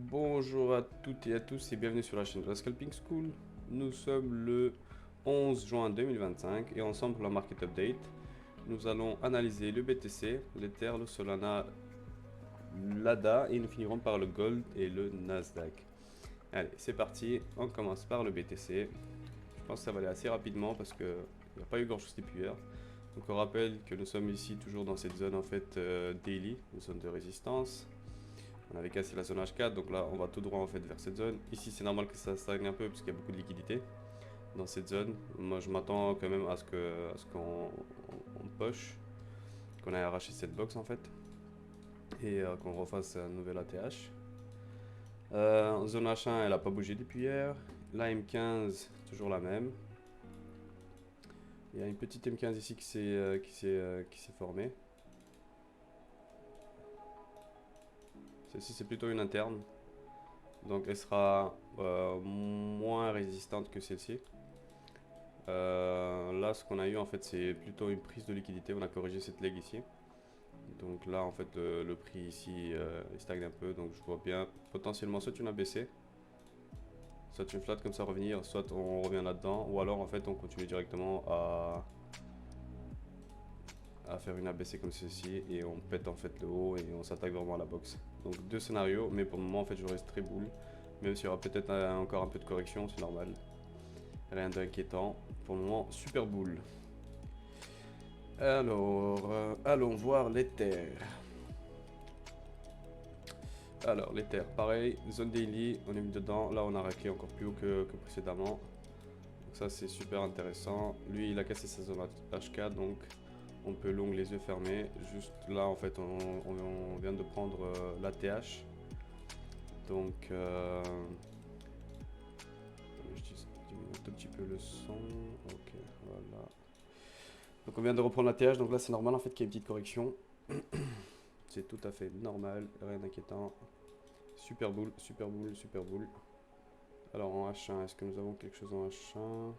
Bonjour à toutes et à tous et bienvenue sur la chaîne de la Scalping School. Nous sommes le 11 juin 2025 et ensemble pour la Market Update, nous allons analyser le BTC, l'Ether, le Solana, l'ADA et nous finirons par le Gold et le Nasdaq. Allez, c'est parti, on commence par le BTC. Je pense que ça va aller assez rapidement parce qu'il n'y a pas eu grand chose depuis hier. Donc on rappelle que nous sommes ici toujours dans cette zone en fait daily, une zone de résistance. On avait cassé la zone H4, donc là on va tout droit en fait vers cette zone. Ici c'est normal que ça stagne un peu parce qu'il y a beaucoup de liquidité dans cette zone. Moi je m'attends quand même à ce qu'on push, qu'on ait arraché cette box en fait et qu'on refasse un nouvel ATH. Zone H1 elle a pas bougé depuis hier. La M15 toujours la même. Il y a une petite M15 ici qui s'est formée. Celle-ci c'est plutôt une interne. Donc elle sera moins résistante que celle-ci. Là ce qu'on a eu en fait c'est plutôt une prise de liquidité, on a corrigé cette leg ici. Donc là en fait le prix ici il stagne un peu, donc je vois bien potentiellement soit une ABC, soit une flat comme ça revenir, soit on revient là-dedans, ou alors en fait on continue directement à faire une ABC comme ceci et on pète en fait le haut et on s'attaque vraiment à la box. Donc deux scénarios, mais pour le moment en fait je reste très bull, même s'il y aura peut-être encore un peu de correction, c'est normal. Rien d'inquiétant, pour le moment super bull. Alors, allons voir l'Ether. Alors, l'Ether, pareil, zone daily, on est mis dedans. Là, on a raclé encore plus haut que précédemment. Donc ça, c'est super intéressant. Lui, il a cassé sa zone HK, donc on peut long les yeux fermés. Juste là, en fait, on vient de prendre l'ATH. Donc, je diminue un tout petit peu le son. Ok, voilà. Donc on vient de reprendre l'ATH, donc là c'est normal en fait qu'il y ait une petite correction. C'est tout à fait normal, rien d'inquiétant. Super boule, super boule, super boule. Alors en H1, est-ce que nous avons quelque chose en H1?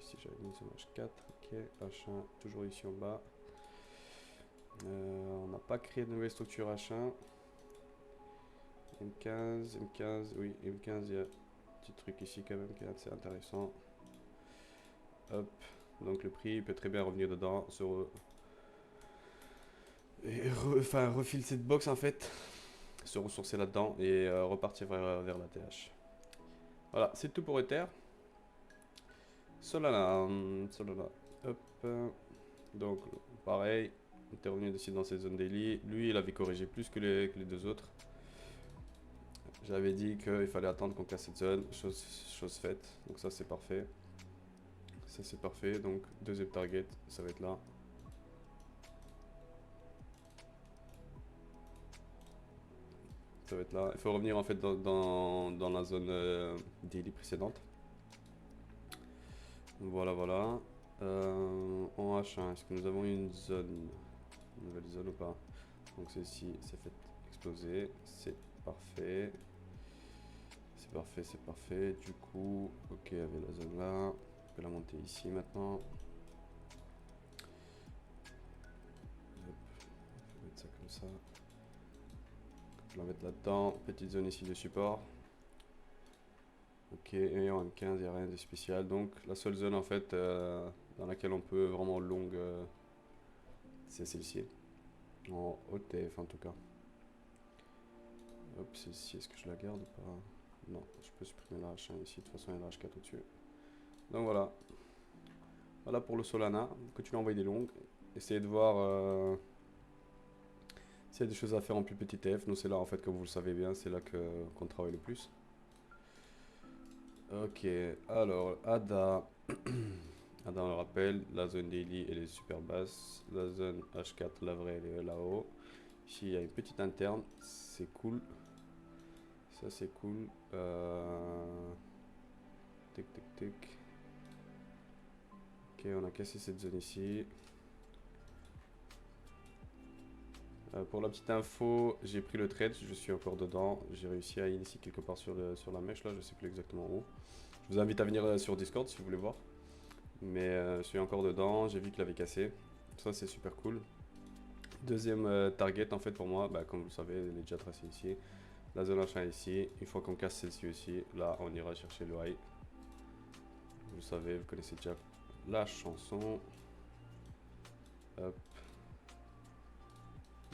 Ici j'avais mis en H4, ok. H1, toujours ici en bas. On n'a pas créé de nouvelle structure H1. M15, M15, oui, M15, il y a un petit truc ici quand même qui est assez intéressant. Hop, donc le prix peut très bien revenir dedans, enfin refile cette box en fait, se ressourcer là-dedans et repartir vers la TH. Voilà, c'est tout pour Ether. Solana, Solana, hop, donc pareil, on était revenu ici dans cette zone daily. Lui, il avait corrigé plus que les deux autres. J'avais dit qu'il fallait attendre qu'on casse cette zone, chose faite, donc ça c'est parfait. Ça c'est parfait, donc deuxième target, ça va être là. Ça va être là. Il faut revenir en fait dans la zone daily précédente. Voilà, voilà. En H1, est-ce que nous avons une zone, une nouvelle zone ou pas? Donc celle-ci s'est fait exploser. C'est parfait. C'est parfait, c'est parfait. Du coup, ok, il y avait la zone là. On peut la monter ici maintenant. Hop, je vais mettre ça comme ça. Je vais la mettre là-dedans. Petite zone ici de support. Ok, et en M15, il n'y a rien de spécial. Donc la seule zone en fait dans laquelle on peut vraiment long, c'est celle-ci. En OTF en tout cas. Hop, celle-ci, est-ce que je la garde ou pas? Non, je peux supprimer la H1 ici. De toute façon, il y a la H4 au-dessus. Donc voilà. Voilà pour le Solana. Continuez à envoyer des longues. Essayez de voir s'il y a des choses à faire en plus petit F. Nous, c'est là en fait, comme vous le savez bien, c'est là qu'on travaille le plus. Ok, alors ADA. ADA, on le rappelle, la zone daily elle est super basse. La zone H4, la vraie, elle est là-haut. Ici, il y a une petite interne, c'est cool. Ça, c'est cool. Tic, tic, tic. Ok, on a cassé cette zone ici. Pour la petite info, j'ai pris le trade, je suis encore dedans. J'ai réussi à initier quelque part sur la mèche là, je sais plus exactement où. Je vous invite à venir sur Discord si vous voulez voir. Mais je suis encore dedans, j'ai vu qu'il avait cassé. Ça c'est super cool. Deuxième target en fait pour moi, bah, comme vous le savez, il est déjà tracé ici. La zone achat ici. Une fois qu'on casse celle-ci aussi, là on ira chercher le high. Vous savez, vous connaissez déjà la chanson. Hop.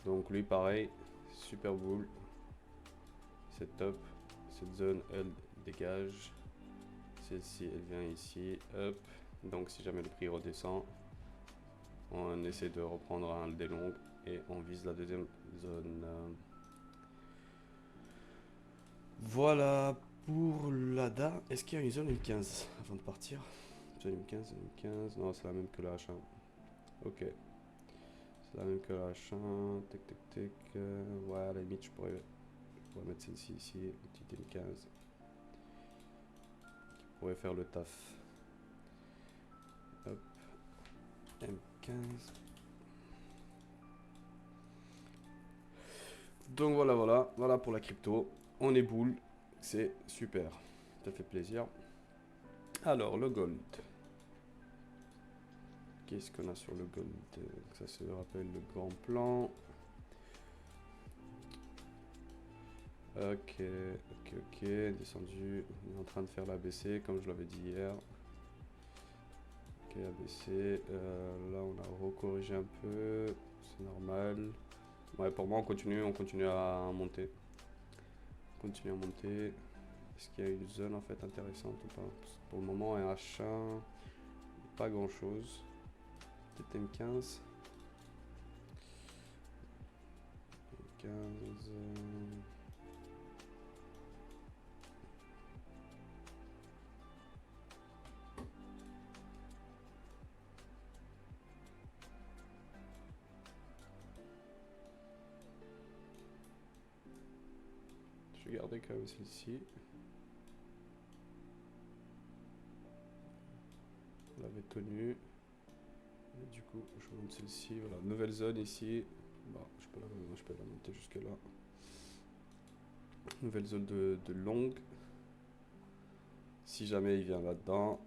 Donc lui pareil, super bull. C'est top. Cette zone elle dégage. Celle-ci elle vient ici. Hop. Donc si jamais le prix redescend, on essaie de reprendre un des longues et on vise la deuxième zone. Voilà pour l'ADA. Est-ce qu'il y a une zone M15 avant de partir? Zone M15, zone M15. Non, c'est la même que la H1. Ok. C'est la même que la H1. Tic, tic, tic. Ouais, à la limite, je pourrais mettre celle-ci ici. Une petite M15. Qui pourrait faire le taf. Hop. M15. Donc voilà pour la crypto. On est boule, c'est super, ça fait plaisir. Alors le gold. Qu'est-ce qu'on a sur le gold? Ça se rappelle le grand plan. Ok, descendu. On est en train de faire l'ABC comme je l'avais dit hier. Ok, ABC. Là on a recorrigé un peu, c'est normal. Ouais, pour moi on continue à monter. Continue à monter. Est-ce qu'il y a une zone en fait intéressante ou pas? Pour le moment un H1, pas grand chose. Peut-être M15. M15. Je vais garder quand même celle-ci. On l'avait tenue. Et du coup, je monte celle-ci. Voilà, nouvelle zone ici. Bon, je peux la monter jusque là. Nouvelle zone de longue. Si jamais il vient là-dedans,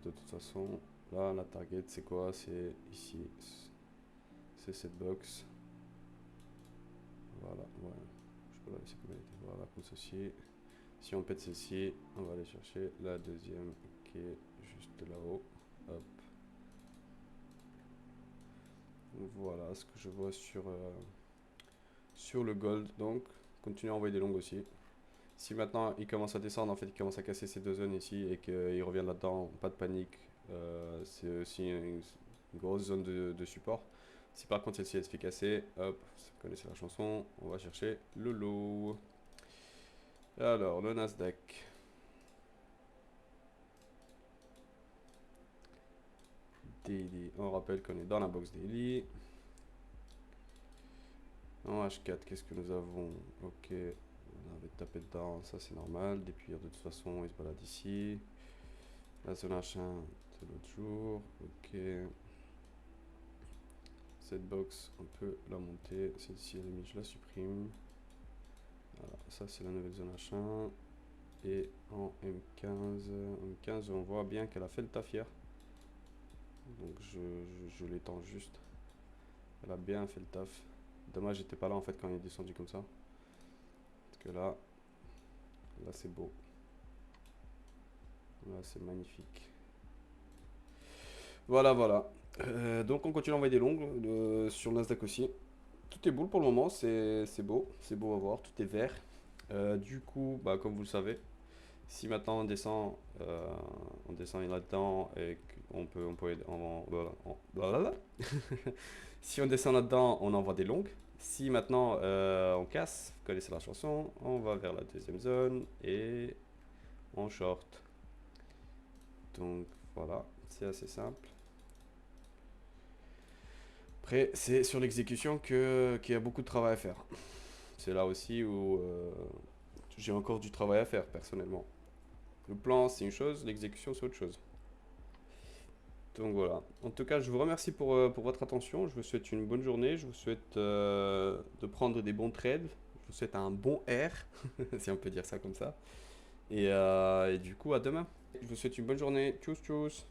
de toute façon, là, la target, c'est quoi? C'est ici. C'est cette box. Voilà, ouais. Je peux la laisser comme elle était. Voilà, comme ceci. Si on pète celle-ci, on va aller chercher la deuxième qui est juste là-haut. Hop. Voilà ce que je vois sur le gold. Donc, continue à envoyer des longues aussi. Si maintenant il commence à descendre, en fait, il commence à casser ces deux zones ici et qu'il revient là-dedans, pas de panique. C'est aussi une grosse zone de support. Si par contre celle-ci elle se fait casser, hop, vous connaissez la chanson, on va chercher le lot. Alors, le Nasdaq. Daily, on rappelle qu'on est dans la box daily. En H4, qu'est-ce que nous avons? Ok, on avait tapé dedans, ça c'est normal. Des puits de toute façon, ils se baladent ici. La zone H1 de l'autre jour, ok. Cette box, on peut la monter. Celle-ci, à la limite, je la supprime. Voilà, ça c'est la nouvelle zone H1. Et en M15, on voit bien qu'elle a fait le taf hier. Donc je l'étends juste. Elle a bien fait le taf. Dommage, j'étais pas là en fait quand il est descendu comme ça. Parce que là c'est beau. Là c'est magnifique. Voilà. Donc on continue à envoyer des longues sur le Nasdaq aussi. Tout est beau pour le moment, c'est beau à voir, tout est vert. Du coup, bah, comme vous le savez, si maintenant on descend là-dedans et qu'on peut, voilà. Si on descend là-dedans, on envoie des longues. Si maintenant on casse, vous connaissez la chanson, on va vers la deuxième zone et on short. Donc voilà, c'est assez simple. Après, c'est sur l'exécution qu'il y a beaucoup de travail à faire. C'est là aussi où j'ai encore du travail à faire personnellement. Le plan, c'est une chose, l'exécution, c'est autre chose. Donc voilà. En tout cas, je vous remercie pour votre attention. Je vous souhaite une bonne journée. Je vous souhaite de prendre des bons trades. Je vous souhaite un bon R, si on peut dire ça comme ça. Et du coup, à demain. Je vous souhaite une bonne journée. Tchuss, tchuss.